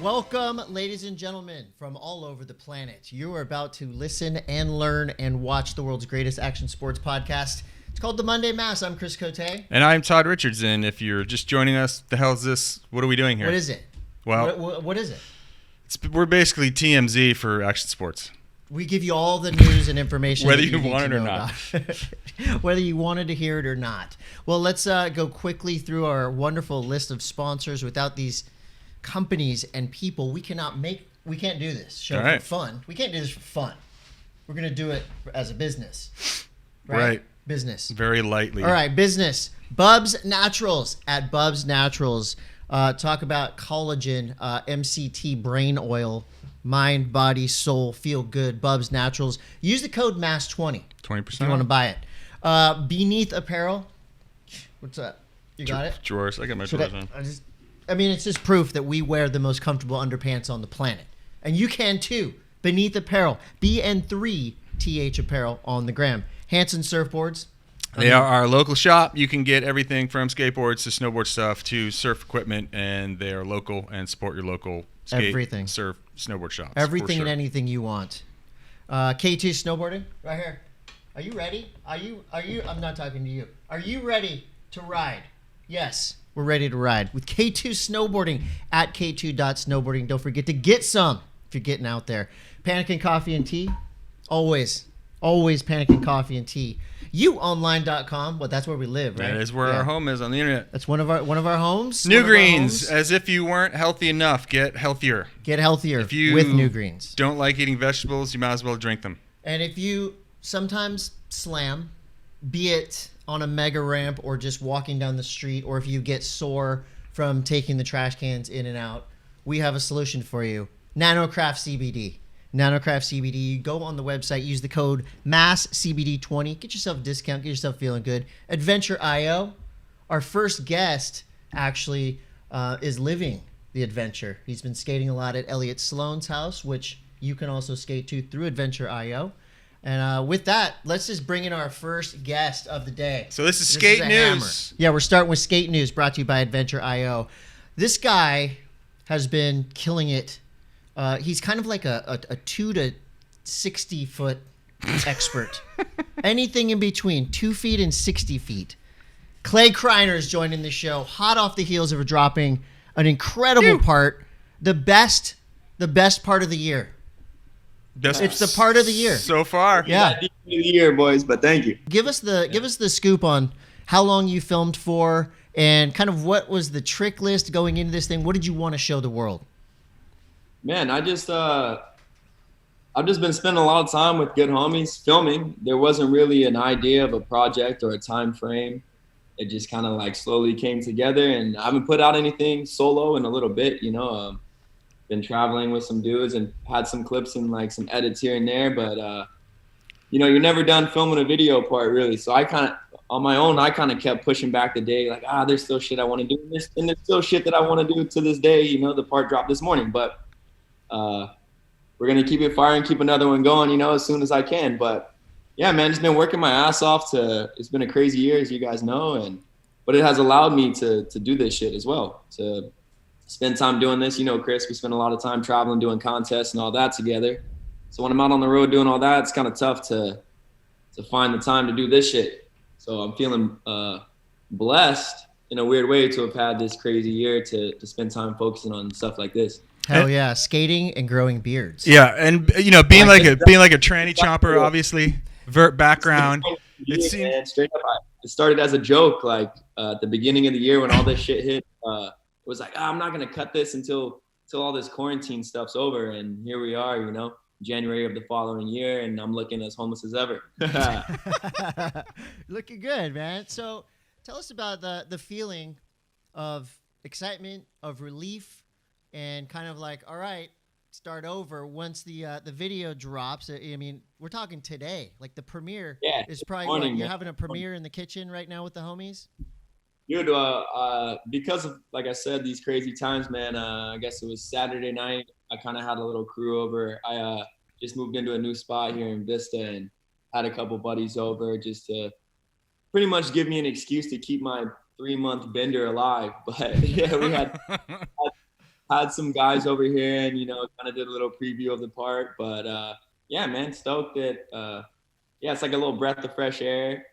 Welcome, ladies and gentlemen, from all over the planet. You are about to listen and learn and watch the world's greatest action sports podcast. It's called the Monday M.A.S.S. I'm Chris Coté. And I'm Todd Richardson. If you're just joining us, the hell is this? What are we doing here? What is it? Well, what is it? We're basically TMZ for action sports. We give you all the news and information Whether that you need want to it or know not. about. Whether you wanted to hear it or not. Well, let's go quickly through our wonderful list of sponsors. Without these companies and people, we can't do this show for fun. We can't do this for fun. We're going to do it as a business. Right? Business. Very lightly. All right, business. Bubs Naturals at Bubs Naturals. Talk about collagen, MCT brain oil, mind, body, soul, feel good. Bubs Naturals. Use the code MASS20. 20%. If you want to buy it. Bn3th Apparel. What's up? You got it? Drawers. I got my drawers on. I mean, it's just proof that we wear the most comfortable underpants on the planet. And you can too. Bn3th Apparel. Bn3th Apparel on the gram. Hansen Surfboards. They are our local shop. You can get everything from skateboards to snowboard stuff to surf equipment, and they are local and support your local skate, surf, snowboard shops. Everything and anything you want. K2 Snowboarding, right here. Are you ready? Are you? I'm not talking to you. Are you ready to ride? Yes, we're ready to ride with K2 Snowboarding at k2.snowboarding. Don't forget to get some if you're getting out there. Pannikin Coffee and Tea, always Pannikin Coffee and Tea. YouOnline.com. Well, that's where we live, right? That is where our home is on the internet. That's one of our homes. New Greens. As if you weren't healthy enough, get healthier. Get healthier if you with New Greens. Don't like eating vegetables, you might as well drink them. And if you sometimes slam, be it on a mega ramp or just walking down the street, or if you get sore from taking the trash cans in and out, we have a solution for you. NanocraftCBD. NanocraftCBD. You go on the website, use the code MASSCBD20. Get yourself a discount. Get yourself feeling good. Adventure.io. Our first guest actually is living the adventure. He's been skating a lot at Elliot Sloan's house, which you can also skate to through Adventure.io. And with that, let's just bring in our first guest of the day. So this is skate news. Hammer. Yeah, we're starting with skate news, brought to you by Adventure.io. This guy has been killing it. He's kind of like a 2 to 60 foot expert. Anything in between 2 feet and 60 feet. Clay Kreiner is joining the show, hot off the heels of dropping an incredible part, the best part of the year. It's the part of the year so far. Yeah, the year, boys. But thank you. Give us the scoop on how long you filmed for, and kind of what was the trick list going into this thing. What did you want to show the world? Man, I've just been spending a lot of time with good homies filming. There wasn't really an idea of a project or a time frame. It just kind of like slowly came together, and I haven't put out anything solo in a little bit, been traveling with some dudes and had some clips and like some edits here and there, but you're never done filming a video part really. So I kind of, on my own, I kind of kept pushing back the day, like, there's still shit I want to do, and there's still shit that I want to do to this day. The part dropped this morning, but we're going to keep it firing, keep another one going, as soon as I can. But yeah, man, just been working my ass off it's been a crazy year, as you guys know. But it has allowed me to do this shit as well, to spend time doing this. Chris, we spend a lot of time traveling, doing contests and all that together. So when I'm out on the road doing all that, it's kind of tough to find the time to do this shit. So I'm feeling blessed in a weird way to have had this crazy year to spend time focusing on stuff like this. Hell yeah, skating and growing beards. Yeah, and being like a tranny chomper, obviously, vert background. Straight up, it started as a joke, like at the beginning of the year when all this shit hit. It was like, I'm not gonna cut this until all this quarantine stuff's over, and here we are, January of the following year, and I'm looking as homeless as ever. Looking good, man. So tell us about the feeling of excitement, of relief, and kind of like, all right, start over once the video drops. I mean, we're talking today. Like the premiere is probably you're having a premiere in the kitchen right now with the homies. Dude, because of, like I said, these crazy times, man, I guess it was Saturday night. I kind of had a little crew over. I just moved into a new spot here in Vista and had a couple buddies over just to pretty much give me an excuse to keep my 3-month bender alive. But yeah, we had had some guys over here and, you know, kind of did a little preview of the park. But yeah, man, stoked that, yeah, it's like a little breath of fresh air.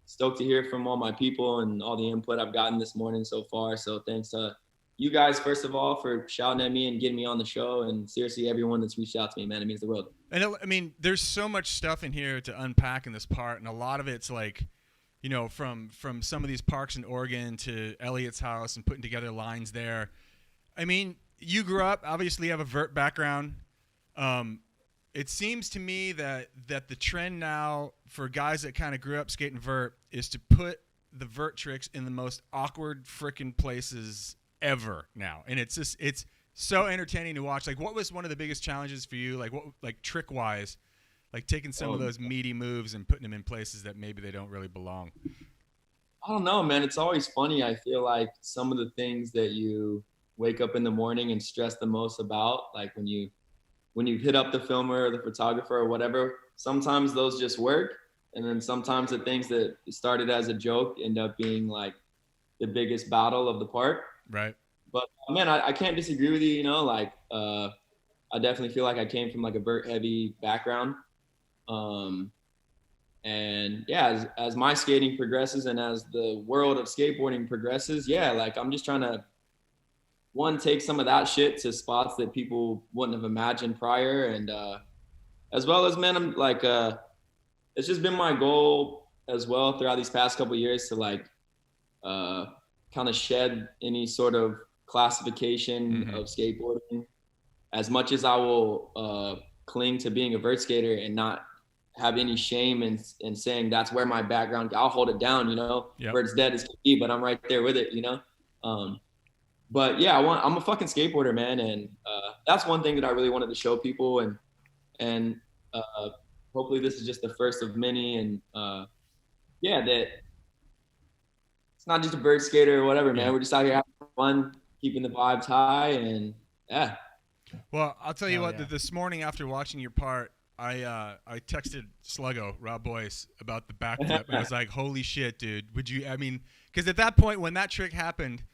Stoked to hear from all my people and all the input I've gotten this morning so far. So thanks to you guys, first of all, for shouting at me and getting me on the show. And seriously, everyone that's reached out to me, man, it means the world. And I mean, there's so much stuff in here to unpack in this part. And a lot of it's like, you know, from some of these parks in Oregon to Elliot's house and putting together lines there. I mean, you grew up, obviously you have a vert background. It seems to me that the trend now for guys that kind of grew up skating vert is to put the vert tricks in the most awkward freaking places ever now. And it's so entertaining to watch. Like, what was one of the biggest challenges for you? Like trick-wise, like taking some of those meaty moves and putting them in places that maybe they don't really belong? I don't know, man. It's always funny. I feel like some of the things that you wake up in the morning and stress the most about, like when you hit up the filmer or the photographer or whatever, sometimes those just work. And then sometimes the things that started as a joke end up being like the biggest battle of the park. Right. But man, I can't disagree with you. You know, like I definitely feel like I came from like a vert heavy background. And yeah, as my skating progresses and as the world of skateboarding progresses, yeah, like I'm just trying to, one, take some of that shit to spots that people wouldn't have imagined prior. And as well as, man, I'm like, it's just been my goal as well throughout these past couple of years to like kind of shed any sort of classification of skateboarding. As much as I will cling to being a vert skater and not have any shame in saying that's where my background, I'll hold it down, you know. Yep. Vert's dead is key, but I'm right there with it, you know. But yeah, I'm a fucking skateboarder, man, and that's one thing that I really wanted to show people, and hopefully this is just the first of many, and yeah, that it's not just a vert skater or whatever, man. We're just out here having fun, keeping the vibes high, and yeah. Well, I'll tell you what. This morning after watching your part, I texted Sluggo, Rob Boyce, about the backflip. I was like, holy shit, dude. Would you, I mean, because at that point when that trick happened,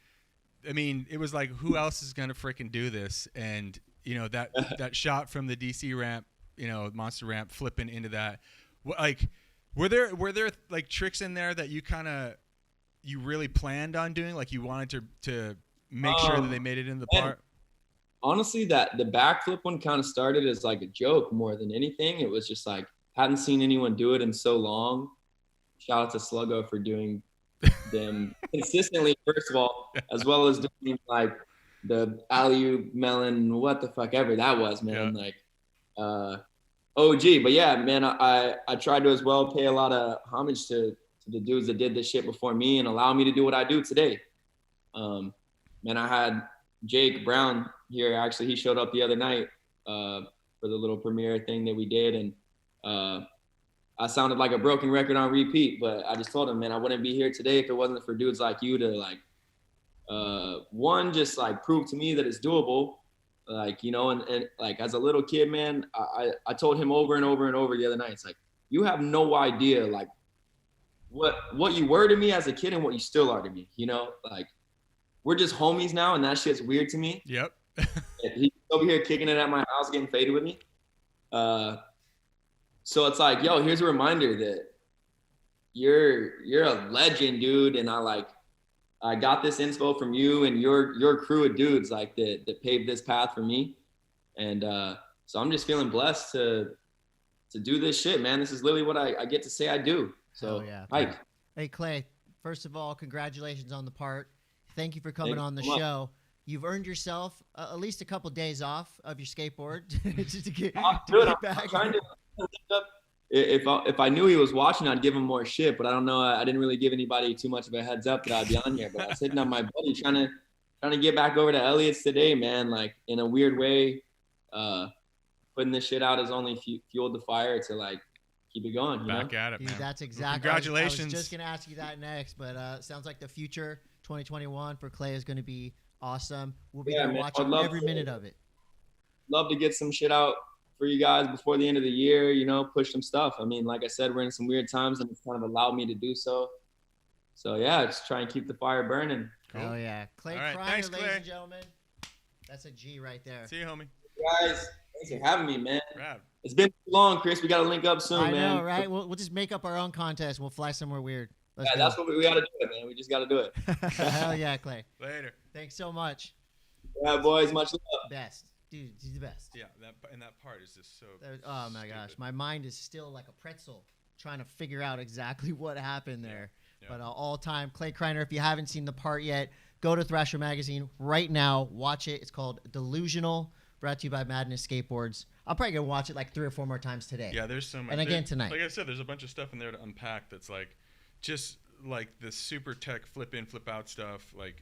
I mean, it was like, who else is going to freaking do this? And, you know, that shot from the DC ramp, you know, monster ramp, flipping into that. Like, were there like tricks in there that you really planned on doing? Like you wanted to make sure that they made it in the part? Honestly, that the backflip one kind of started as like a joke more than anything. It was just like, hadn't seen anyone do it in so long. Shout out to Sluggo for doing them consistently, first of all, as well as doing like the alley-oop melon, what the fuck ever that was, man. Yeah. Like OG. But yeah, man, I tried to as well pay a lot of homage to the dudes that did this shit before me and allow me to do what I do today. Man, I had Jake Brown here. Actually, he showed up the other night for the little premiere thing that we did, and I sounded like a broken record on repeat, but I just told him, man, I wouldn't be here today if it wasn't for dudes like you to like, one, just like prove to me that it's doable. Like, you know, and like as a little kid, man, I told him over and over and over the other night, it's like, you have no idea like what you were to me as a kid and what you still are to me, you know, like we're just homies now. And that shit's weird to me. Yep. He's over here kicking it at my house, getting faded with me. So it's like, yo, here's a reminder that you're a legend, dude. And I got this inspo from you and your crew of dudes like that paved this path for me. And so I'm just feeling blessed to do this shit, man. This is literally what I get to say I do. So yeah. Mike. Hey Clay, first of all, congratulations on the part. Thank you for coming on the show. You've earned yourself at least a couple days off of your skateboard just to get back. I'm trying to if I knew he was watching, I'd give him more shit, but I don't know. I didn't really give anybody too much of a heads up that I'd be on here. But I was hitting on my buddy trying to get back over to Elliot's today, man. Like in a weird way, putting this shit out has only fueled the fire to like keep it going. Back at it, man. Dude, that's exactly. Congratulations. I was just gonna ask you that next, but sounds like the future 2021 for Clay is going to be awesome. We'll be there watching every minute of it. Love to get some shit out for you guys before the end of the year, you know, push some stuff. I mean, like I said, we're in some weird times and it's kind of allowed me to do so. So yeah, just try and keep the fire burning. Cool. Oh yeah. Clay All right. Kreiner, Thanks, ladies Clay. and gentlemen. That's a G right there. See you, homie. Guys, thanks for having me, man. Rad. It's been too long, Chris. We got to link up soon, I man. know, right? We'll just make up our own contest. We'll fly somewhere weird. Let's go. That's what we got to do it, man. We just got to do it. Hell yeah, Clay. Later. Thanks so much. Yeah, boys. Much love. Best. Dude, he's the best. Yeah, that part is just so. Oh my stupid. gosh, my mind is still like a pretzel trying to figure out exactly what happened there. Yeah. But all time, Clay Kreiner, if you haven't seen the part yet, go to Thrasher Magazine right now. Watch it. It's called Delusional, brought to you by M.A.S.S Skateboards. I'm probably going to watch it like 3 or 4 more times today. Yeah, there's so much. And again tonight. Like I said, there's a bunch of stuff in there to unpack that's like just like the super tech flip in, flip out stuff. Like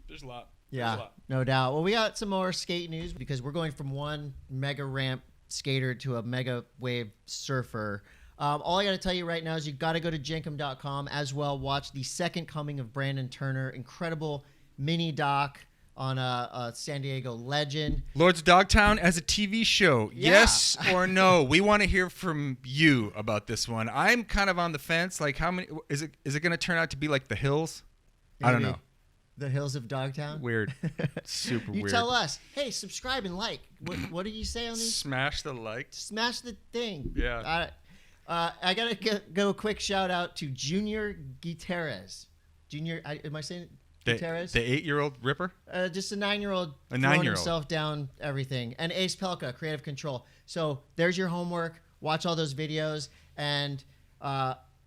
there's a lot. Yeah, no doubt. Well, we got some more skate news because we're going from one mega ramp skater to a mega wave surfer. All I got to tell you right now is you got to go to Jenkem.com as well. Watch the second coming of Brandon Turner. Incredible mini doc on a San Diego legend. Lord's Dogtown as a TV show. Yeah. Yes or no? We want to hear from you about this one. I'm kind of on the fence. Like, how many is it going to turn out to be like The Hills? I don't know. The Hills of Dogtown? Weird. Super you weird. tell us. Hey, subscribe and like. What do you say on these? Smash the like. Smash the thing. Yeah. I got to go a quick shout out to Junior Gutierrez. Am I saying Gutierrez? The 8-year-old Ripper? Just a 9-year-old A throwing 9-year-old. himself down everything. And Ace Pelka, Creative Control. So there's your homework. Watch all those videos and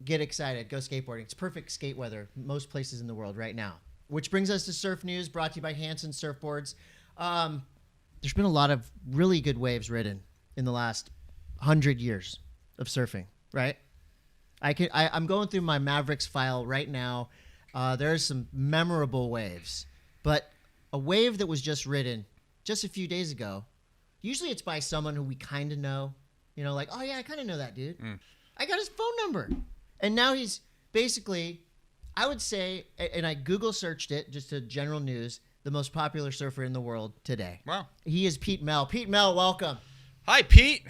get excited. Go skateboarding. It's perfect skate weather most places in the world right now. Which brings us to surf news, brought to you by Hansen Surfboards. There's been a lot of really good waves ridden in the last 100 years of surfing, right? I'm going through my Mavericks file right now. There's some memorable waves, but a wave that was just ridden just a few days ago, usually it's by someone who we kind of know, like, oh yeah, I kind of know that dude. I got his phone number. And now he's basically, I would say, and I Google searched it just to general news, the most popular surfer in the world today. Wow. He is Pete Mel. Pete Mel, welcome. Hi, Pete.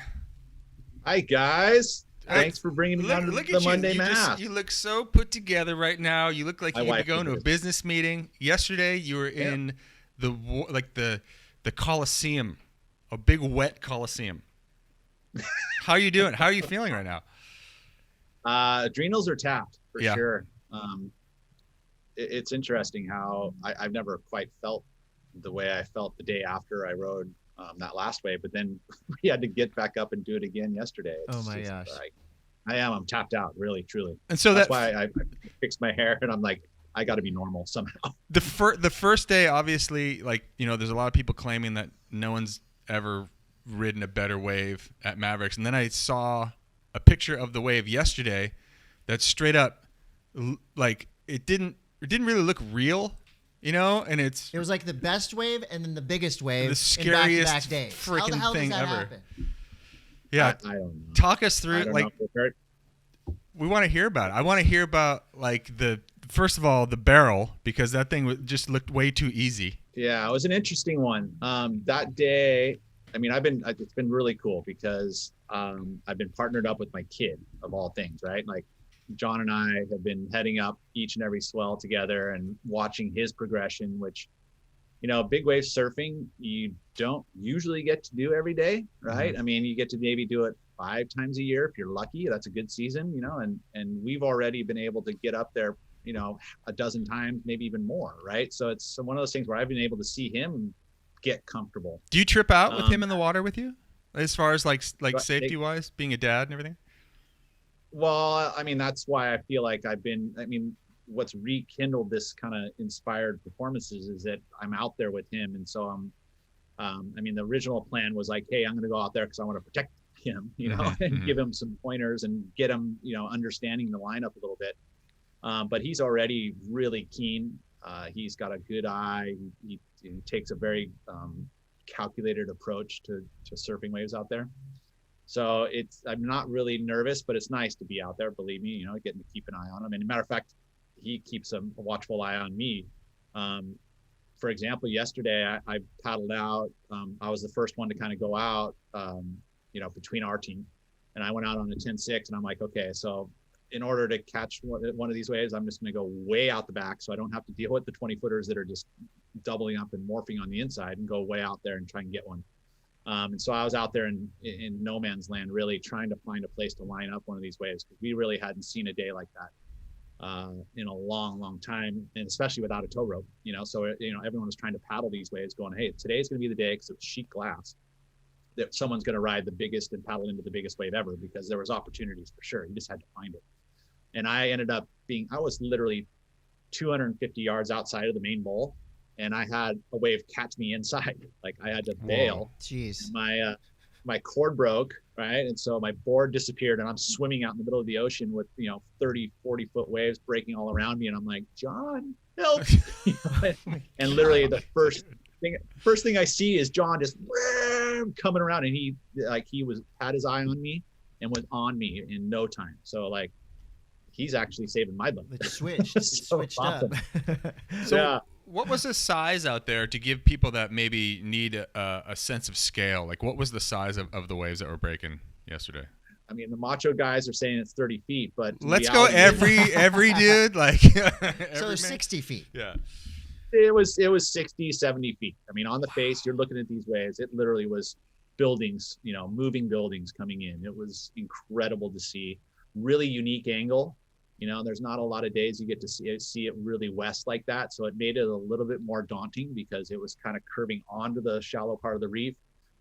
Hi, guys. Thanks for bringing me on to the Monday Mass. You look so put together right now. You look like My you could be wife going to a did. business meeting. Yesterday, you were in the Coliseum, a big wet Coliseum. How are you doing? How are you feeling right now? Adrenals are tapped for Yeah. sure. It's interesting how I've never quite felt the way I felt the day after I rode that last wave, but then we had to get back up and do it again yesterday. Oh my gosh. I'm tapped out, really, truly. And so That's why I fixed my hair and I'm like, I got to be normal somehow. the first day, obviously, there's a lot of people claiming that no one's ever ridden a better wave at Mavericks. And then I saw a picture of the wave yesterday that straight up, like, it didn't really look real, and it was like the best wave and then the biggest wave. the scariest in back-to-back days. freaking How the hell thing does that ever. happen? Yeah, I don't know. talk us I through don't like know. we want to hear about it. I want to hear about like first of all the barrel, because that thing just looked way too easy. Yeah, it was an interesting one. That day, it's been really cool because I've been partnered up with my kid of all things, right? Like John and I have been heading up each and every swell together and watching his progression, which, big wave surfing, you don't usually get to do every day, right? Mm-hmm. I mean, you get to maybe do it 5 times a year if you're lucky. That's a good season, and we've already been able to get up there, a dozen times, maybe even more, right? So it's one of those things where I've been able to see him get comfortable. Do you trip out with him in the water with you, as far as like safety wise, being a dad and everything? Well, that's why I feel like what's rekindled this kind of inspired performances is that I'm out there with him. And so the original plan was like, hey, I'm going to go out there because I want to protect him, and give him some pointers and get him, understanding the lineup a little bit. But he's already really keen. He's got a good eye. He takes a very calculated approach to surfing waves out there. So I'm not really nervous, but it's nice to be out there. Believe me, getting to keep an eye on him. And as a matter of fact, he keeps a watchful eye on me. For example, yesterday I paddled out. I was the first one to kind of go out, between our team, and I went out on a 10-6, and I'm like, okay, so in order to catch one of these waves, I'm just going to go way out the back so I don't have to deal with the 20-footers that are just, doubling up and morphing on the inside and go way out there and try and get one. And so I was out there in no man's land, really trying to find a place to line up one of these waves, because we really hadn't seen a day like that in a long time, and especially without a tow rope, so everyone was trying to paddle these waves going, hey, today's going to be the day, because it's sheet glass, that someone's going to ride the biggest and paddle into the biggest wave ever, because there was opportunities for sure. You just had to find it. And I ended up I was literally 250 yards outside of the main bowl, and I had a wave catch me inside. Like I had to bail. Jeez. My cord broke, right? And so my board disappeared, and I'm swimming out in the middle of the ocean with 30, 40 foot waves breaking all around me, and I'm like, John, help. And literally the first thing I see is John just coming around, and he had his eye on me and was on me in no time. So like, he's actually saving my butt. It switched. Switched awesome. Up. So yeah. What was the size out there to give people that maybe need a sense of scale? Like, what was the size of the waves that were breaking yesterday? I mean, the macho guys are saying it's 30 feet, but let's go every dude, like so 60 feet. Yeah. It was 60, 70 feet. I mean, on the face, you're looking at these waves. It literally was buildings, moving buildings coming in. It was incredible to see. Really unique angle. There's not a lot of days you get to see it really west like that. So it made it a little bit more daunting, because it was kind of curving onto the shallow part of the reef,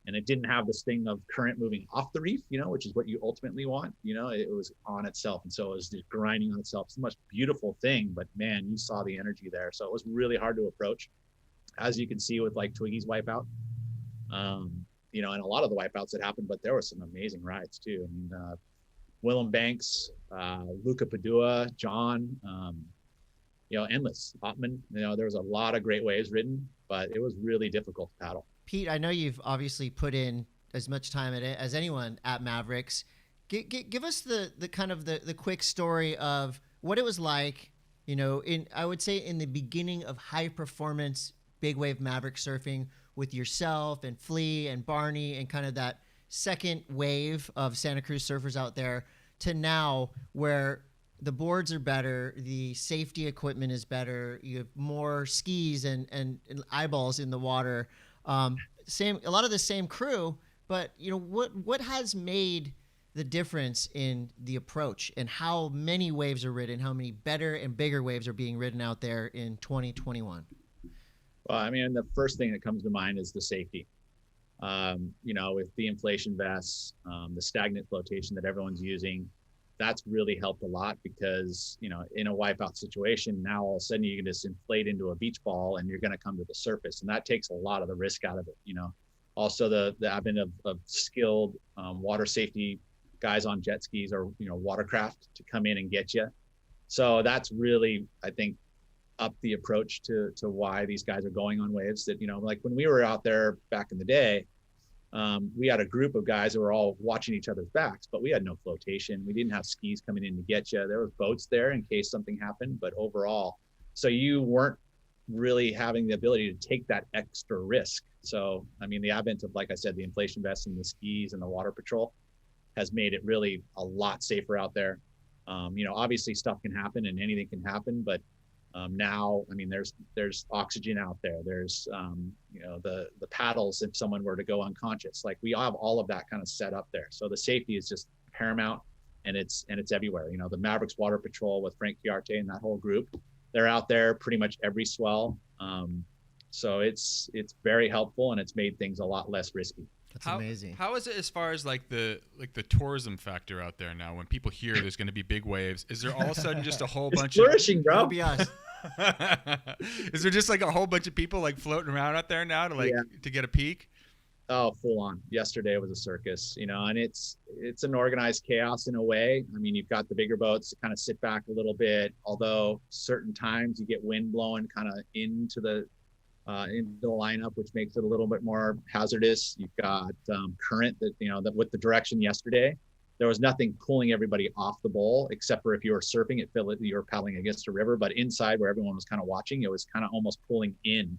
and it didn't have this thing of current moving off the reef, which is what you ultimately want. It was on itself. And so it was just grinding on itself. It's the most beautiful thing, but man, you saw the energy there. So it was really hard to approach, as you can see with like Twiggy's wipeout, and a lot of the wipeouts that happened, but there were some amazing rides too. I mean, Willem Banks, Luca Padua, John, endless. Hopman, there was a lot of great waves ridden, but it was really difficult to paddle. Pete, I know you've obviously put in as much time at it as anyone at Mavericks. Give us the kind of the quick story of what it was like, I would say in the beginning of high performance big wave Maverick surfing with yourself and Flea and Barney and kind of that second wave of Santa Cruz surfers out there, to now where the boards are better, the safety equipment is better, you have more skis and eyeballs in the water, a lot of the same crew, but what has made the difference in the approach and how many waves are ridden, how many better and bigger waves are being ridden out there in 2021? Well, I mean, the first thing that comes to mind is the safety. With the inflation vests, the stagnant flotation that everyone's using, that's really helped a lot, because, in a wipeout situation, now all of a sudden you can just inflate into a beach ball and you're going to come to the surface. And that takes a lot of the risk out of it. Also the advent of skilled water safety guys on jet skis or, watercraft to come in and get you. So that's really, I think, up the approach to why these guys are going on waves that, like when we were out there back in the day, we had a group of guys that were all watching each other's backs, but we had no flotation. We didn't have skis coming in to get you. There were boats there in case something happened, but overall, so you weren't really having the ability to take that extra risk. So, I mean, the advent of, like I said, the inflation vests and the skis and the water patrol has made it really a lot safer out there. Obviously stuff can happen and anything can happen, but now, I mean, there's oxygen out there. There's, the paddles if someone were to go unconscious. Like, we have all of that kind of set up there. So the safety is just paramount, and it's everywhere. The Mavericks Water Patrol with Frank Chiarte and that whole group, they're out there pretty much every swell. So it's very helpful, and it's made things a lot less risky. That's amazing. How is it as far as like the tourism factor out there now? When people hear there's going to be big waves, is there all of a sudden just a whole bunch flourishing, bro? That'll be us. Is there just like a whole bunch of people like floating around out there now to get a peek? Oh, full on. Yesterday was a circus, and it's an organized chaos in a way. I mean, you've got the bigger boats to kind of sit back a little bit, although certain times you get wind blowing kind of into the lineup, which makes it a little bit more hazardous. You've got current that with the direction yesterday, there was nothing pulling everybody off the bowl, except for if you were surfing, it felt like you were paddling against a river. But inside, where everyone was kind of watching, it was kind of almost pulling in,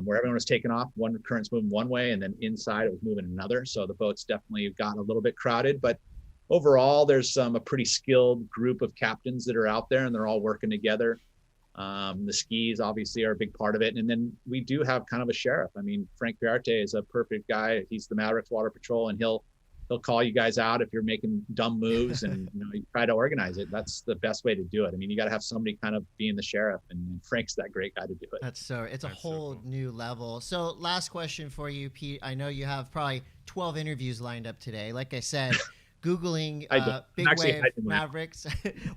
where everyone was taking off. One current's moving one way, and then inside it was moving another. So the boats definitely got a little bit crowded. But overall, there's a pretty skilled group of captains that are out there, and they're all working together. The skis obviously are a big part of it. And then we do have kind of a sheriff. I mean, Frank Parrot is a perfect guy. He's the Mavericks Water Patrol, and he'll call you guys out if you're making dumb moves and you try to organize it. That's the best way to do it. I mean, you got to have somebody kind of being the sheriff, and Frank's that great guy to do it. It's a whole new level. So last question for you, Pete. I know you have probably 12 interviews lined up today. Like I said, Googling Big Wave Mavericks.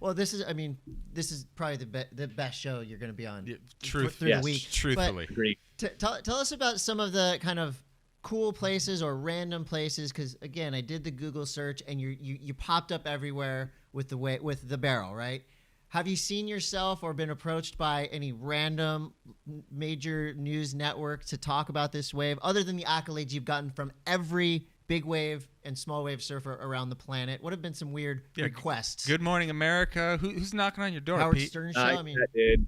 Well, this is probably the best show you're going to be on through the week. Truthfully. Agree. Tell us about some of the kind of cool places or random places, because again, I did the Google search and you popped up everywhere with the barrel, right? Have you seen yourself or been approached by any random major news network to talk about this wave, other than the accolades you've gotten from every big wave and small wave surfer around the planet? What have been some weird requests? Good Morning America. Who's knocking on your door, Howard Pete? Stern show. I mean, dude.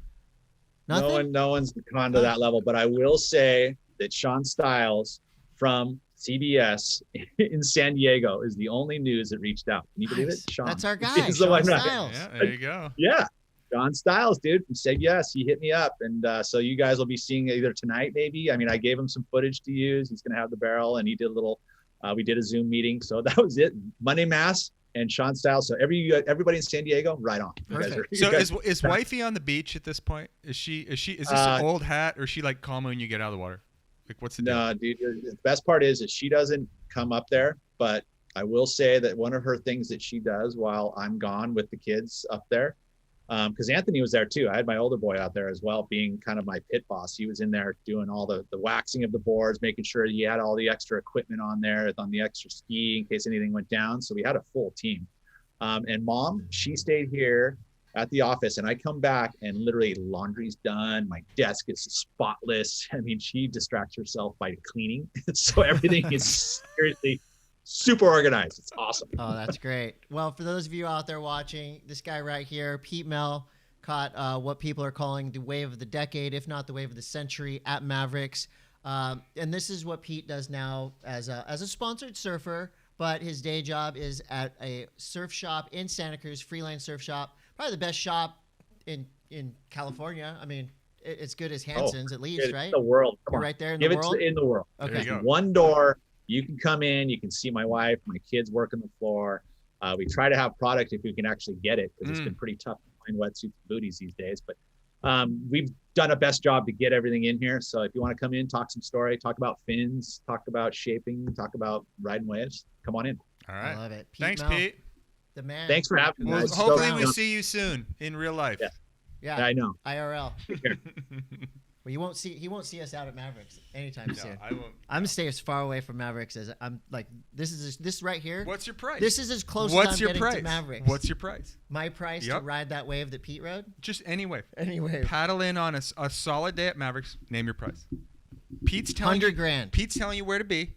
nothing. No one's gone to that level, but I will say that Sean Stiles from CBS in San Diego is the only news that reached out. Can you believe it? Sean. That's our guy, He's the Sean one, Stiles. Yeah, there you go. Yeah. John Stiles, dude, from CBS. He hit me up. And so you guys will be seeing it either tonight, maybe. I mean, I gave him some footage to use. He's going to have the barrel, and he did a little, we did a Zoom meeting. So that was it. Monday M.A.S.S and Sean Stiles. So everybody in San Diego, right on. So is wifey on the beach at this point? Is this an old hat, or is she like calm when you get out of the water? Like, what's the deal? No, dude. The best part is that she doesn't come up there, but I will say that one of her things that she does while I'm gone with the kids up there, because Anthony was there too. I had my older boy out there as well, being kind of my pit boss. He was in there doing all the waxing of the boards, making sure he had all the extra equipment on there, on the extra ski in case anything went down. So we had a full team. And Mom, she stayed here at the office, and I come back and literally laundry's done. My desk is spotless. I mean, she distracts herself by cleaning. So everything is seriously super organized. It's awesome. Oh, that's great. Well, for those of you out there watching, this guy right here, Pete Mel, caught what people are calling the wave of the decade, if not the wave of the century, at Mavericks. And this is what Pete does now as a sponsored surfer, but his day job is at a surf shop in Santa Cruz, Freeline Surf Shop. Probably the best shop in California. I mean, it's good as Hansen's at least, right? The world. You're right there in the world? In the world. Okay. There you go. One door. You can come in. You can see my wife, my kids working the floor. We try to have product if we can actually get it, because it's been pretty tough to find wetsuits and booties these days. But we've done a best job to get everything in here. So if you want to come in, talk some story, talk about fins, talk about shaping, talk about riding waves, come on in. All right. I love it. Thanks, Mel, Pete. the man. Thanks for having me. Well, guys. hopefully So, we see you soon in real life. Yeah, I know. IRL. Well, he won't see us out at Mavericks anytime soon. I won't. I'm gonna stay as far away from Mavericks as I'm. Like, this right here. What's your price? This is as close What's as I'm your getting price? to Mavericks. What's your price? My price to ride that wave that Pete rode? Just any wave. Any wave. Paddle in on a solid day at Mavericks. Name your price. Pete's telling you $100,000. Pete's telling you where to be,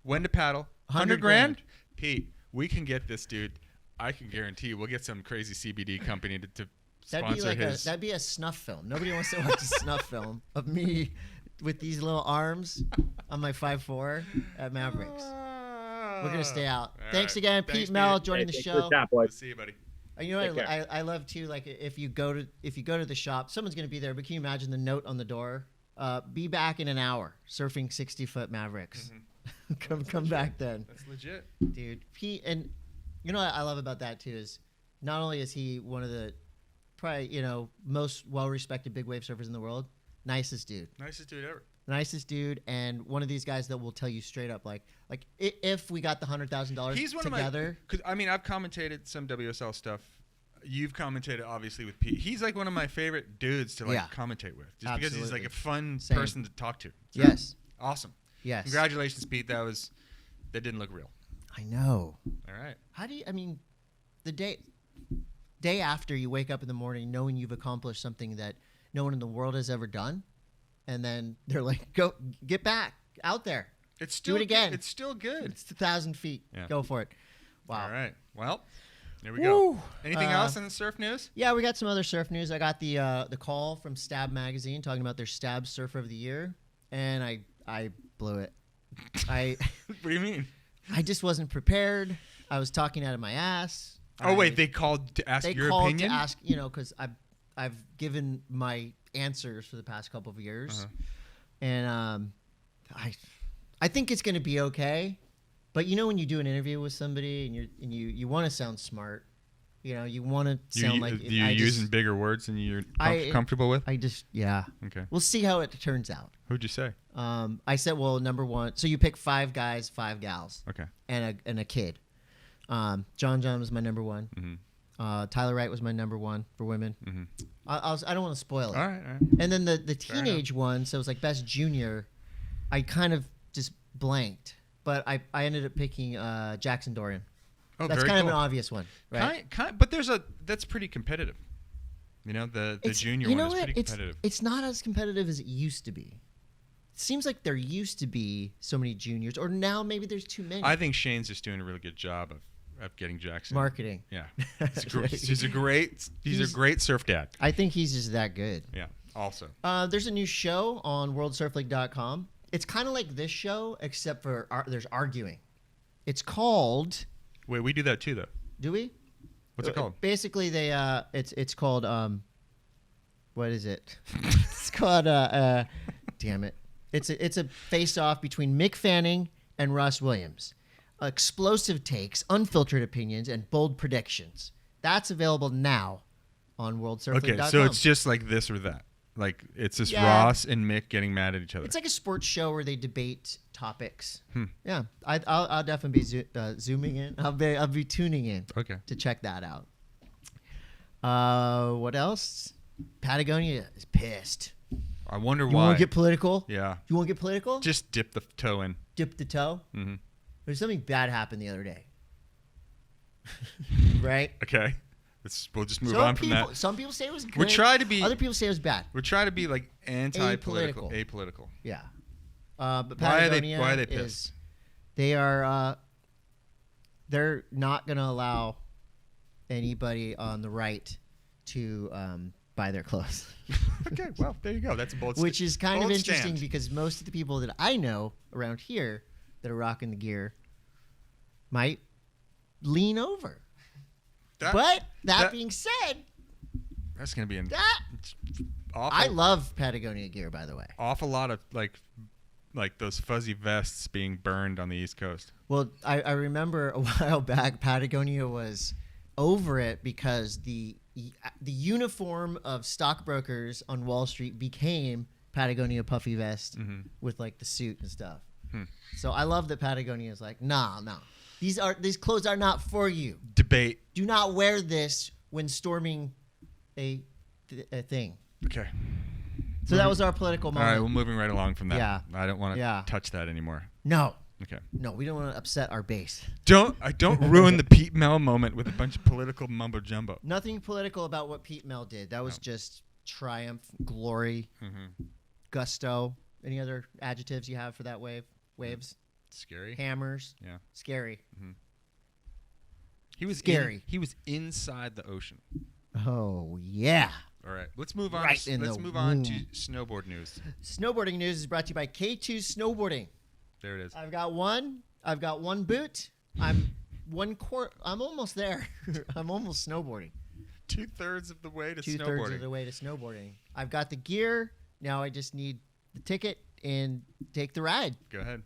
when to paddle. $100,000. Pete, we can get this dude. I can guarantee we'll get some crazy CBD company to sponsor his. That'd be a snuff film. Nobody wants to watch a snuff film of me with these little arms on my 5'4" at Mavericks. We're gonna stay out. Thanks again, Pete Mel, joining the show. Boys. See you, buddy. You know what I love too? Like, if you go to the shop, someone's gonna be there. But can you imagine the note on the door? Be back in an hour, surfing 60-foot Mavericks. Come back then. That's legit, dude. Pete, and you know what I love about that too is not only is he one of the probably most well-respected big wave surfers in the world, nicest dude ever, and one of these guys that will tell you straight up, like if we got the $100,000 together. Cause I mean, I've commentated some WSL stuff. You've commentated obviously with Pete. He's like one of my favorite dudes to commentate with, just because he's like a fun person to talk to. So, yes. Awesome. Yes. Congratulations, Pete. That didn't look real. I know. All right. How do you? I mean, the day after you wake up in the morning knowing you've accomplished something that no one in the world has ever done, and then they're like, "Go get back out there. It's still do it again. It's still good. It's 1,000 feet. Yeah. Go for it." Wow. All right. Well, there we go. Anything else in the surf news? Yeah, we got some other surf news. I got the call from Stab Magazine talking about their Stab Surfer of the Year, and I blew it. What do you mean? I just wasn't prepared. I was talking out of my ass. Oh wait, they called to ask your opinion? They called to ask, because I've given my answers for the past couple of years, and I think it's going to be okay. But you know, when you do an interview with somebody and you want to sound smart, you know, you want to sound like you're using bigger words than you're comfortable with. Okay. We'll see how it turns out. Who'd you say? I said, well, number one. So you pick 5 guys, 5 gals. Okay. And a kid. John was my number one. Mm-hmm. Tyler Wright was my number one for women. Mm-hmm. I don't want to spoil it. All right. And then the teenage one, so it was like best junior. I kind of just blanked, but I ended up picking Jackson Dorian. Oh, that's very kind cool. of an obvious one, right? But that's pretty competitive. You know, the junior one is pretty competitive. It's not as competitive as it used to be. It seems like there used to be so many juniors, or now maybe there's too many. I think Shane's just doing a really good job of getting Jackson. Marketing. Yeah. He's a great surf dad. I think he's just that good. Yeah, also. There's a new show on worldsurfleague.com. It's kind of like this show, except for there's arguing. It's called... Wait, we do that too, though. Do we? What's it called? Basically, it's called what is it? It's called damn it! It's a face-off between Mick Fanning and Ross Williams. Explosive takes, unfiltered opinions, and bold predictions. That's available now on worldsurfleague.com. Okay, so it's just like this or that. Like it's just Ross and Mick getting mad at each other. It's like a sports show where they debate topics. Yeah, I'll definitely be zooming in. I'll be tuning in. Okay. To check that out. What else? Patagonia is pissed. I wonder why. You want to get political? Yeah. You want to get political? Just dip the toe in. Dip the toe? Mm-hmm. There's something bad happened the other day. Right? Okay. We'll just move on from that. Some people say it was good. We're trying to be. Other people say it was bad. We're trying to be like anti-political. Apolitical. Yeah. But Patagonia why are they pissed? They are. They're not going to allow anybody on the right to buy their clothes. Okay. Well, there you go. That's a bold. Which is kind of interesting stand. because most of the people that I know around here that are rocking the gear might lean over. But that being said, that's going to be I love Patagonia gear, by the way. Awful lot of like those fuzzy vests being burned on the East Coast. Well, I remember a while back Patagonia was over it because the uniform of stockbrokers on Wall Street became Patagonia puffy vest with like the suit and stuff. So I love that Patagonia is like, no. These clothes are not for you. Debate. Do not wear this when storming a thing. Okay. So that was our political moment. All right, we're moving right along from that. Yeah. I don't want to touch that anymore. No. Okay. No, we don't want to upset our base. Don't ruin the Pete Mel moment with a bunch of political mumbo jumbo. Nothing political about what Pete Mel did. That was just triumph, glory, gusto. Any other adjectives you have for that wave? Waves? Scary. Hammers. Yeah. Scary. He was scary. He was inside the ocean. Oh yeah. All right, let's move on. Let's move on to snowboard news. Snowboarding news is brought to you by K2 Snowboarding. There it is. I've got one boot. I'm almost there. I'm almost snowboarding. 2/3 of the way to snowboarding. 2/3 of the way to snowboarding. I've got the gear. Now I just need the ticket and take the ride. Go ahead.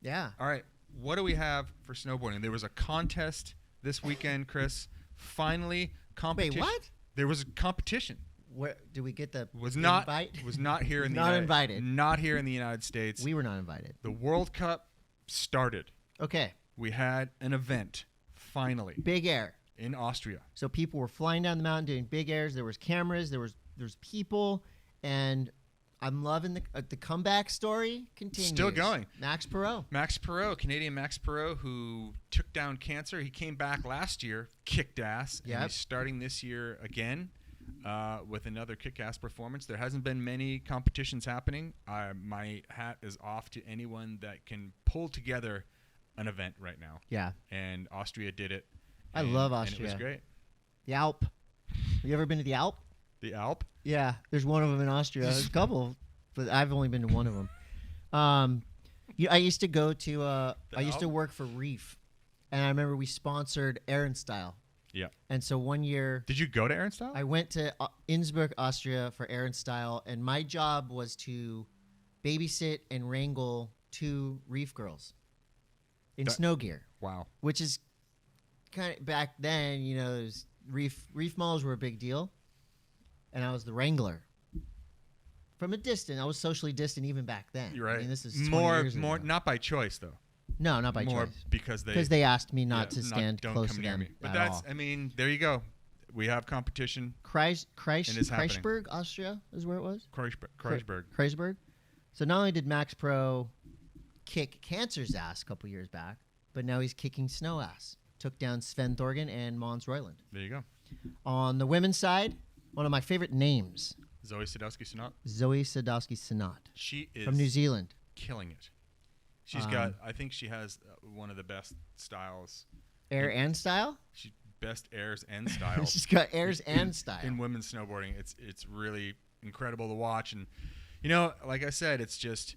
Yeah. All right. What do we have for snowboarding? There was a contest this weekend, Chris. Finally, competition. Wait, what? There was a competition. Where do we get the invite? Was not here in the Not here in the United States. We were not invited. The World Cup started. Okay. We had an event finally. Big air in Austria. So people were flying down the mountain doing big airs. There was cameras. There's people, and I'm loving the comeback story continues. Still going. Max Parrot, Canadian Max Parrot, who took down cancer. He came back last year, kicked ass, and he's starting this year again with another kick-ass performance. There hasn't been many competitions happening. My hat is off to anyone that can pull together an event right now. Yeah. And Austria did it. I love Austria. And it was great. The Alp. Have you ever been to the Alp? The Alp? Yeah, there's one of them in Austria. There's a couple, but I've only been to one of them. I used to go to. I used to work for Reef, and I remember we sponsored Aaron Style. Yeah. And so one year, Did you go to Ehrenstyle? I went to Innsbruck, Austria for Ehrenstyle, and my job was to babysit and wrangle 2 reef girls in snow gear, Wow. which is kind of back then, you know, reef models were a big deal, and I was the wrangler. From a distance, I was socially distant even back then. You're right. I mean, this is 20 more, years ago. not by choice though. No, not by More choice. because They asked me not yeah, to stand don't close come to near them me. But at that's, all. I mean, there you go. We have competition. Kreisberg, Austria is where it was. Kreisberg. Kreisberg. So not only did Max Pro kick Cancer's ass a couple years back, but now he's kicking snow ass. Took down Sven Thorgan and Mons Royland. There you go. On the women's side, one of my favorite names, Zoi Sadowski-Synnott. Zoi Sadowski-Synnott She is from New Zealand. killing it. She's got, I think she has one of the best styles. Air and style? Best airs and styles. She's got airs and style. In women's snowboarding. It's really incredible to watch. And, you know, like I said, it's just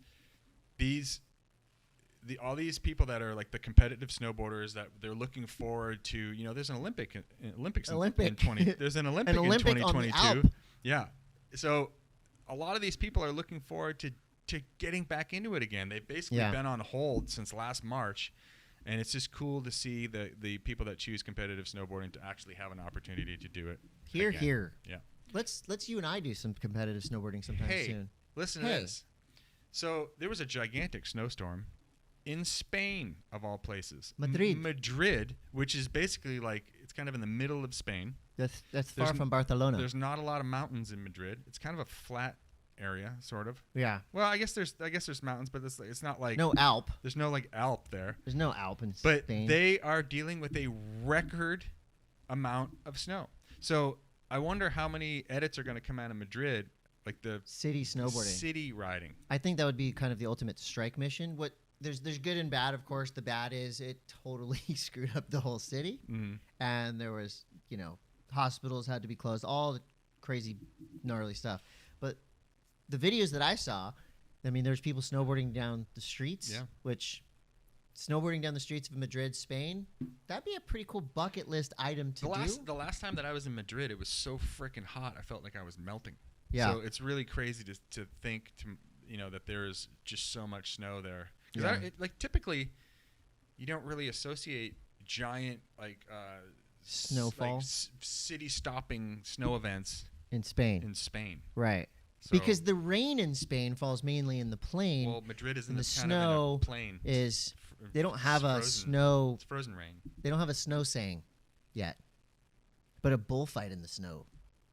all these people that are like the competitive snowboarders that they're looking forward to, you know, there's an Olympics in 20. There's an Olympic in 2022. Yeah. So a lot of these people are looking forward to getting back into it again. They've basically been on hold since last March, and it's just cool to see the people that choose competitive snowboarding to actually have an opportunity to do it. Here. Yeah. Let's you and I do some competitive snowboarding sometime soon. Listen to this. So there was a gigantic snowstorm in Spain, of all places. Madrid, which is basically like, it's kind of in the middle of Spain. That's far from Barcelona. There's not a lot of mountains in Madrid. It's kind of a flat area, sort of. Yeah. Well, I guess there's mountains, but it's not like no Alp. There's no like Alp there. There's no Alp in Spain. But they are dealing with a record amount of snow. So I wonder how many edits are going to come out of Madrid, like the city snowboarding, city riding. I think that would be kind of the ultimate strike mission. What there's good and bad, of course. The bad is it totally screwed up the whole city, and there was, you know, hospitals had to be closed, all the crazy gnarly stuff. But the videos that I saw, I mean, there's people snowboarding down the streets, which snowboarding down the streets of Madrid, Spain, that'd be a pretty cool bucket list item to do. The last time that I was in Madrid, it was so freaking hot. I felt like I was melting. Yeah. So it's really crazy to think, you know, that there's just so much snow there. Because like typically, you don't really associate giant like snowfall, like city-stopping snow events in Spain. Right. So, because the rain in Spain falls mainly in the plain. Well, Madrid is in the kind snow of in a plain. They don't have a snow. It's frozen rain. They don't have a snow saying yet, but a bullfight in the snow.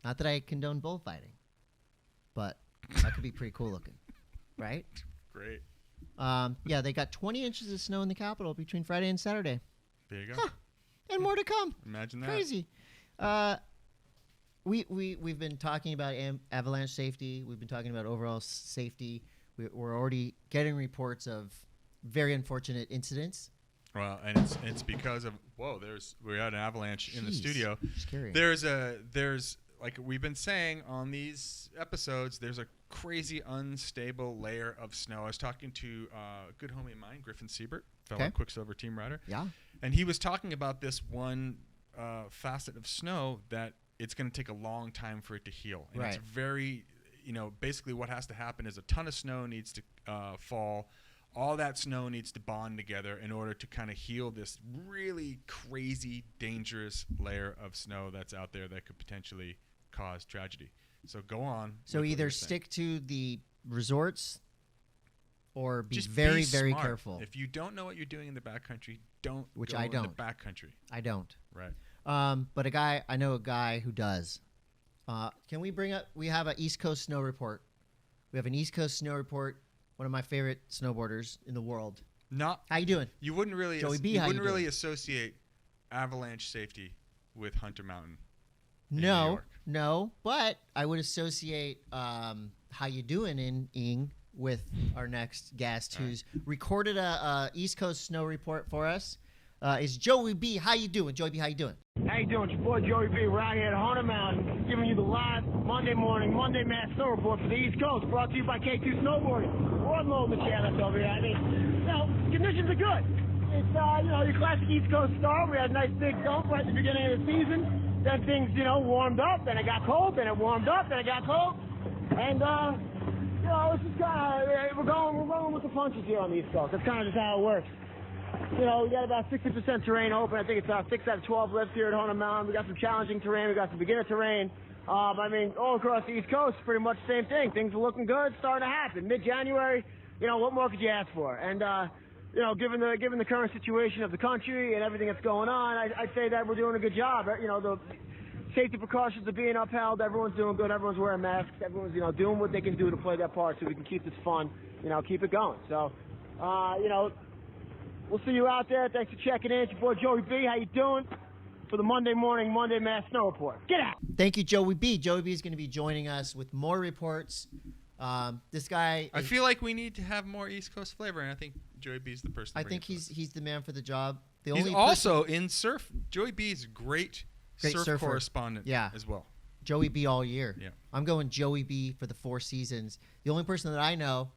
Not that I condone bullfighting, but that could be pretty cool looking, right? Great. Yeah, they got 20 inches of snow in the capital between Friday and Saturday. There you go. Huh. And more to come. Imagine that. Crazy. We've been talking about avalanche safety. We've been talking about overall safety. We're already getting reports of very unfortunate incidents. Well, and it's because of we had an avalanche in the studio. Scary. There's like we've been saying on these episodes, there's a crazy unstable layer of snow. I was talking to a good homie of mine, Griffin Siebert, fellow Quicksilver team rider. Yeah. And he was talking about this one facet of snow that it's going to take a long time for it to heal. And it's very, you know, basically what has to happen is a ton of snow needs to fall. All that snow needs to bond together in order to kind of heal this really crazy, dangerous layer of snow that's out there that could potentially cause tragedy. So go on. So either stick to the resorts or be just very, be very smart. Careful. If you don't know what you're doing in the backcountry, don't Which go I in don't. the backcountry. I don't. Right. But I know a guy who does. Can we bring up, we have an East Coast snow report. We have an East Coast snow report, one of my favorite snowboarders in the world. How you doing? You wouldn't really, Joey B, you wouldn't really associate avalanche safety with Hunter Mountain. No, but I would associate how you doing in Ing with our next guest who's recorded a East Coast snow report for us. Is Joey B. How you doing? Joey B, how you doing? How you doing? It's your boy Joey B. We're out here at Hunter Mountain giving you the live Monday morning, Monday M.A.S. snow report for the East Coast, brought to you by K2 Snowboarding. We're unloading the challenge over here. I mean, conditions are good. It's, your classic East Coast start. We had a nice big dump right at the beginning of the season. Then things, warmed up. Then it got cold. Then it warmed up. Then it got cold. And, it's just kind of, we're going with the punches here on the East Coast. That's kind of just how it works. We got about 60% terrain open. I think it's 6 out of 12 lifts here at Hona Mountain. We got some challenging terrain. We got some beginner terrain. All across the East Coast, pretty much the same thing. Things are looking good, starting to happen. Mid-January, what more could you ask for? And, given the current situation of the country and everything that's going on, I'd say that we're doing a good job. The safety precautions are being upheld. Everyone's doing good. Everyone's wearing masks. Everyone's, doing what they can do to play their part so we can keep this fun, keep it going. So, we'll see you out there. Thanks for checking in. It's your boy Joey B. How you doing? For the Monday morning M.A.S. Snow Report. Get out. Thank you, Joey B. Joey B is going to be joining us with more reports. This guy. I feel like we need to have more East Coast flavor, and I think Joey B is the person. I think he's the man for the job. He's also in surf. Joey B is great surf surfer. Correspondent. As well. Joey B all year. Yeah. I'm going Joey B for the 4 seasons. The only person that I know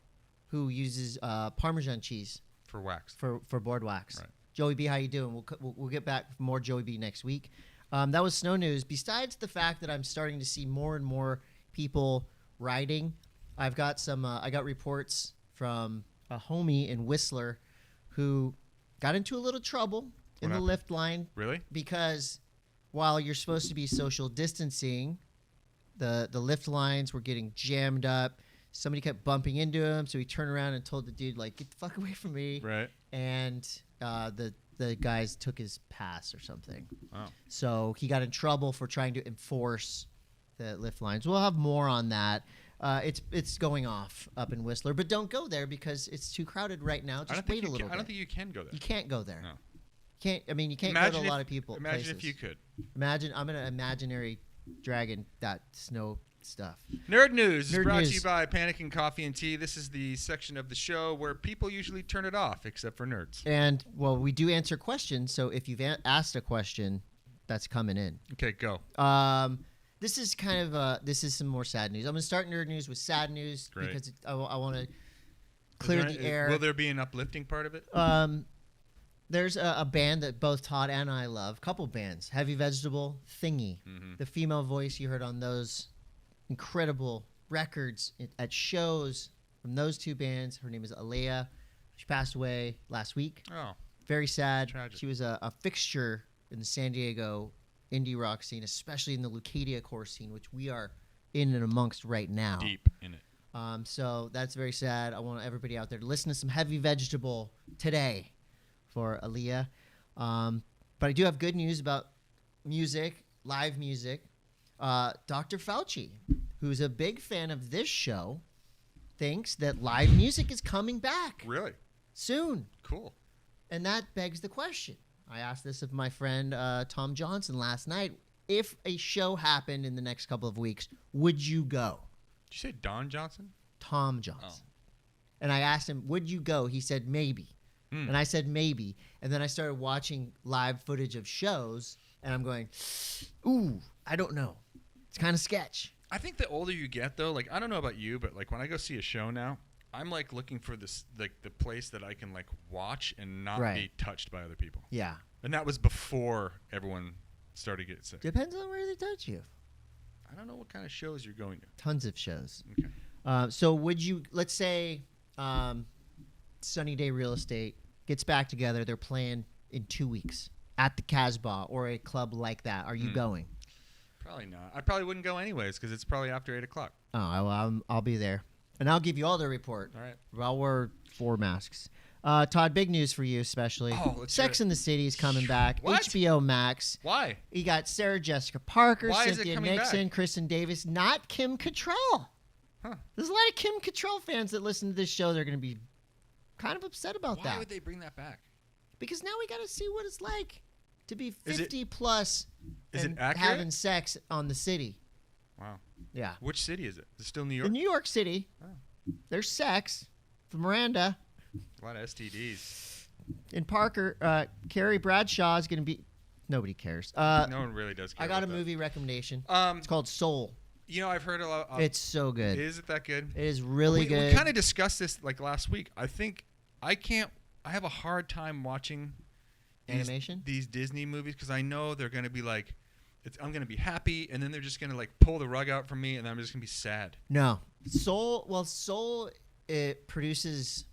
who uses Parmesan cheese for wax for board wax. Right. Joey B, how you doing? We'll get back for more Joey B next week. That was snow news. Besides the fact that I'm starting to see more and more people riding, I've got some. I got reports from a homie in Whistler who got into a little trouble in the lift line. Really? Because while you're supposed to be social distancing, the lift lines were getting jammed up. Somebody kept bumping into him, so he turned around and told the dude, like, "Get the fuck away from me!" Right. And the guys took his pass or something. Wow. So he got in trouble for trying to enforce the lift lines. We'll have more on that. It's going off up in Whistler, but don't go there because it's too crowded right now. Just wait a little bit. I don't think you can go there. You can't go there. No. You can't go to a lot of people. Imagine places. if you could. Imagine I'm an imaginary dragon that snow stuff. Nerd News is brought News. to you by Pannikin Coffee and Tea. This is the section of the show where people usually turn it off, except for nerds. And, well, we do answer questions, so if you've asked a question, that's coming in. Okay, go. This is this is some more sad news. I'm going to start Nerd News with sad news. Great. Because I want to clear the air. Will there be an uplifting part of it? There's a band that both Todd and I love, couple bands, Heavy Vegetable, Thingy. Mm-hmm. The female voice you heard on those incredible records at shows from those two bands. Her name is Alea. She passed away last week. Oh. Very sad. Tragic. She was a fixture in the San Diego indie rock scene, especially in the Lucadia core scene, which we are in and amongst right now. Deep in it. So that's very sad. I want everybody out there to listen to some Heavy Vegetable today for Alea. But I do have good news about music, live music. Dr. Fauci, who's a big fan of this show, thinks that live music is coming back Really? soon. Cool. And that begs the question. I asked this of my friend Tom Johnson last night. If a show happened in the next couple of weeks, would you go? Did you say Don Johnson? Tom Johnson. Oh. And I asked him, would you go? He said, maybe. And I said, maybe. And then I started watching live footage of shows, and I'm going, ooh, I don't know. It's kind of sketch. I think the older you get, though, like, I don't know about you, but, like, when I go see a show now, I'm, like, looking for this, like, the place that I can, like, watch and not be touched by other people. Yeah. And that was before everyone started getting sick. Depends on where they touch you. I don't know what kind of shows you're going to. Tons of shows. Okay. So would you, let's say Sunny Day Real Estate gets back together. They're playing in 2 weeks at the Casbah or a club like that. Are you going? Probably not. I probably wouldn't go anyways because it's probably after 8 o'clock. Oh, I'll be there. And I'll give you all the report. All right. I'll wear 4 masks. Todd, big news for you especially. Oh, let's Sex hear it. and the City is coming back. What? HBO Max. Why? You got Sarah Jessica Parker, Why is it Cynthia coming Nixon, back? Kristen Davis, not Kim Cattrall. Huh. There's a lot of Kim Cattrall fans that listen to this show. They're going to be kind of upset about that. Why would they bring that back? Because now we got to see what it's like to be Is it- 50 plus is it and accurate? having sex on the city. Wow. Yeah. Which city is it? Is it still New York? In New York City, Oh. there's sex for Miranda. A lot of STDs. In Parker, Carrie Bradshaw is going to be... Nobody cares. No one really does care I got a about that. movie recommendation. Um, It's called Soul. You know, I've heard a lot. It's so good. Is it that good? It is really good. We kind of discussed this like last week. I think I can't I have a hard time watching Animation? these Disney movies because I know they're going to be like, I'm going to be happy, and then they're just going to like pull the rug out from me, and I'm just going to be sad. No. Soul, it produces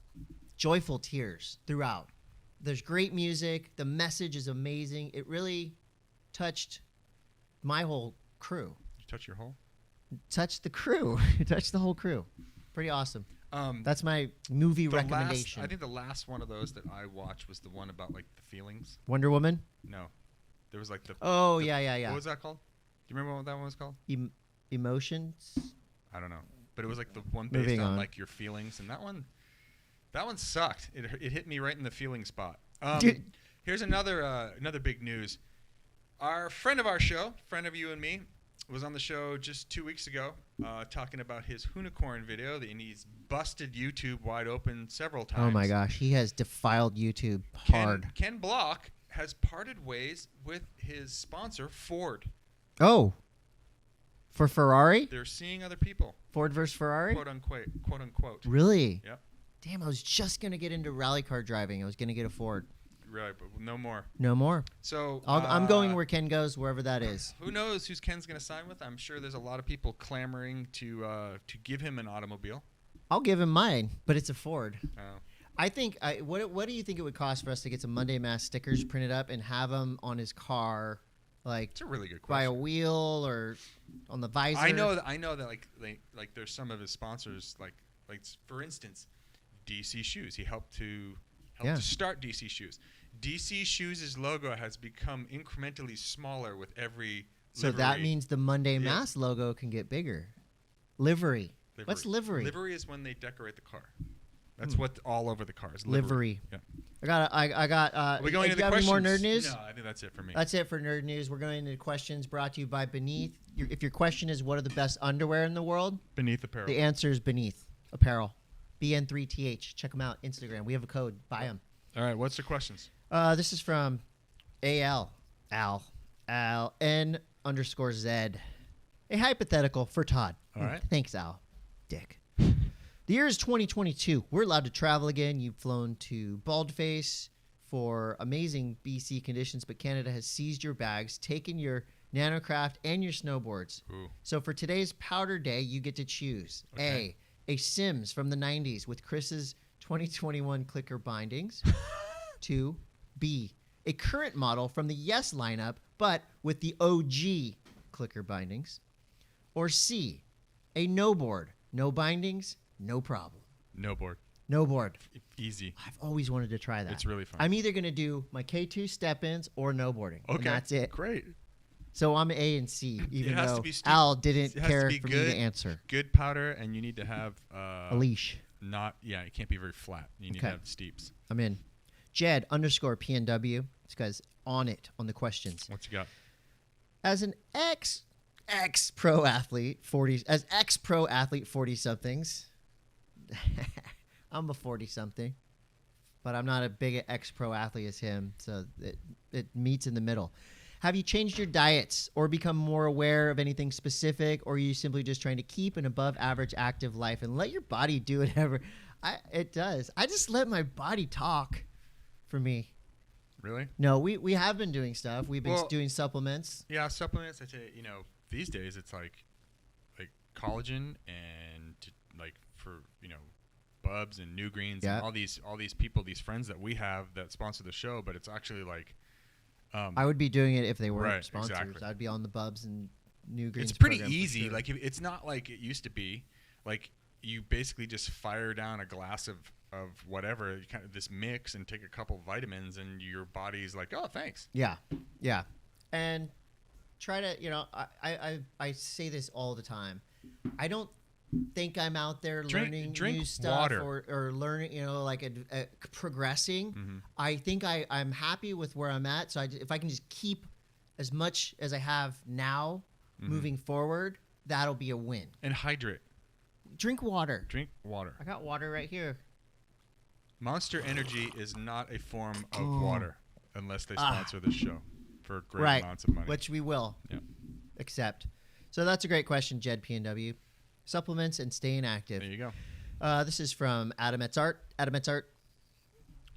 joyful tears throughout. There's great music. The message is amazing. It really touched my whole crew. You touch your hole? Touched the crew. Touched the whole crew. Pretty awesome. That's my movie recommendation. I think the last one of those that I watched was the one about like the feelings. Wonder Woman? No. There was like the... Yeah. What was that called? Do you remember what that one was called? Emotions? I don't know. But it was like the one based on like your feelings. And that one sucked. It hit me right in the feeling spot. Dude. Here's another big news. Our friend of our show, friend of you and me, was on the show just 2 weeks ago talking about his Hoonicorn video. And he's busted YouTube wide open several times. Oh, my gosh. He has defiled YouTube hard. Ken Block has parted ways with his sponsor, Ford. Oh. For Ferrari? They're seeing other people. Ford versus Ferrari? Quote unquote. Really? Yep. Damn, I was just going to get into rally car driving. I was going to get a Ford. Right, but no more. No more. So I'm going where Ken goes, wherever that is. Who knows who's Ken's going to sign with? I'm sure there's a lot of people clamoring to give him an automobile. I'll give him mine, but it's a Ford. Oh. I think. What do you think it would cost for us to get some Monday Mass stickers printed up and have them on his car, like It's a really good by question. a wheel or on the visor? I know that like there's some of his sponsors like for instance, DC Shoes. He helped to start DC Shoes. DC Shoes' logo has become incrementally smaller with every So livery. that means the Monday Mass logo can get bigger. Livery. What's livery? Livery is when they decorate the car. That's what all over the car is. Livery. Yeah. I got. Are we going do into you the have any more questions? nerd news? No, I think that's it for me. That's it for nerd news. We're going into questions brought to you by Bn3th. If your question is what are the best underwear in the world, Bn3th Apparel. the answer is Bn3th Apparel. BN3TH. Check them out. Instagram. We have a code. Buy them. All right. What's the questions? This is from Al N_Z. A hypothetical for Todd. All right. Thanks, Al. Dick. The year is 2022. We're allowed to travel again. You've flown to Baldface for amazing BC conditions, but Canada has seized your bags, taken your Nanocraft and your snowboards. Ooh. So for today's powder day, you get to choose Okay. A Sims from the 90s with Chris's 2021 clicker bindings. 2, B, a current model from the Yes lineup, but with the OG clicker bindings. Or C, a no board, no bindings, no problem. No board. No board. Easy. I've always wanted to try that. It's really fun. I'm either going to do my K2 step-ins or no boarding. Okay. And that's it. Great. So I'm A and C, even has though to be Al didn't it has care to be for good, me to answer. Good powder, and you need to have A leash. it can't be very flat. You need to have steeps. I'm in. Jed_PNW. This guy's on the questions. What you got? As an ex-pro athlete, 40 somethings. I'm a 40 something, but I'm not a big ex-pro athlete as him, so it meets in the middle. Have you changed your diets or become more aware of anything specific, or are you simply just trying to keep an above average active life and let your body do whatever it does? I just let my body talk for me. Really? No, we have been doing stuff. We've been doing supplements. Yeah, supplements. I tell you, these days it's like collagen and for Bubs and New Greens and all these people, these friends that we have that sponsor the show, but it's actually like I would be doing it if they weren't right, sponsors. exactly. I'd be on the Bubs and New Greens. It's pretty program for easy. sure. Like it's not like it used to be. Like you basically just fire down a glass of whatever, kind of this mix, and take a couple vitamins, and your body's like, oh, thanks. Yeah, and try to I say this all the time. I don't think I'm out there learning drink new stuff water. or learning progressing. Mm-hmm. I think I'm happy with where I'm at. So if I can just keep as much as I have now moving forward, that'll be a win. And hydrate. Drink water. Drink water. I got water right here. Monster Energy is not a form of water unless they sponsor this show for great amounts of money. Which we will accept. So that's a great question, Jed PNW. Supplements and staying active. There you go. This is from Adam Etsart. Adam Etsart.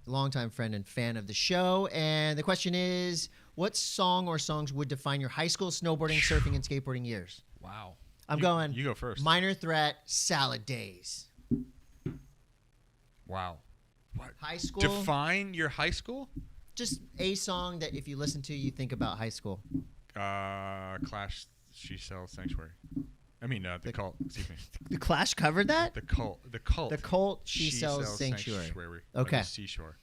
longtime friend and fan of the show. And the question is, what song or songs would define your high school snowboarding, surfing, and skateboarding years? Wow. I'm going. You go first. Minor Threat, Salad Days. Wow. What? High school. Define your high school? Just a song that if you listen to, you think about high school. Clash, She Sells Sanctuary. I mean, the Cult. Excuse me. The Clash covered that? The Cult. The Cult. The Cult, She Sells Sanctuary. Like Okay. a seashore.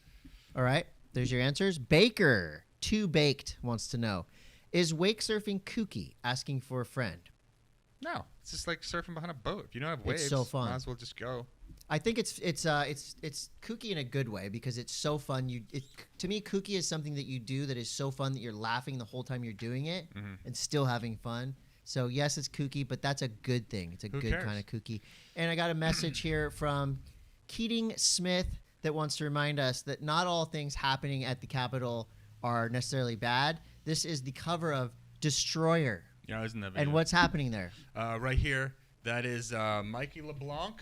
All right. There's your answers. Baker, Too Baked, wants to know, is wake surfing kooky? Asking for a friend. No, it's just like surfing behind a boat. If you don't have waves, It's so fun. might as well just go. I think it's kooky in a good way because it's so fun. To me, kooky is something that you do that is so fun that you're laughing the whole time you're doing it and still having fun. So yes, it's kooky, but that's a good thing. It's a Who good cares? kind of kooky. And I got a message here from Keating Smith that wants to remind us that not all things happening at the Capitol are necessarily bad. This is the cover of Destroyer. Yeah, I was in that video. And what's happening there? Right here, that is Mikey LeBlanc.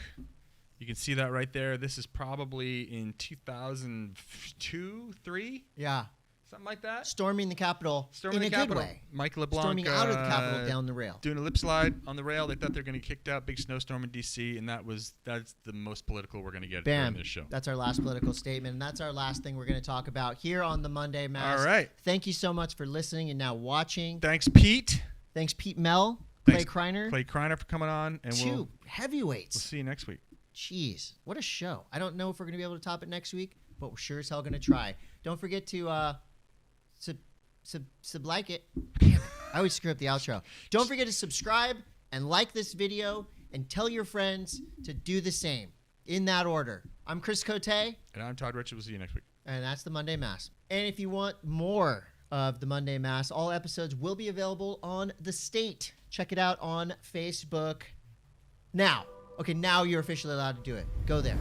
You can see that right there. This is probably in 2002, 3, Yeah. something like that. Storming the Capitol Storming in the a Capitol. good way. Mike LeBlanc Storming out of the Capitol down the rail. doing a lip slide on the rail. They thought they were going to get kicked out. Big snowstorm in D.C. And that's the most political we're going to get Bam. during this show. That's our last political statement, and that's our last thing we're going to talk about here on the Monday M.A.S.S. All right. Thank you so much for listening and now watching. Thanks, Pete. Thanks, Pete Mel, Thanks, Clay Kreiner. Clay Kreiner for coming on. And Two we'll heavyweights. see you next week. Jeez, what a show. I don't know if we're going to be able to top it next week, but we're sure as hell going to try. Don't forget to like it. Damn it. I always screw up the outro. Don't forget to subscribe and like this video and tell your friends to do the same in that order. I'm Chris Coté. And I'm Todd Richard. We'll see you next week. And that's the Monday M.A.S.S. And if you want more of the Monday M.A.S.S, all episodes will be available on The State. Check it out on Facebook now. Okay, now you're officially allowed to do it. Go there.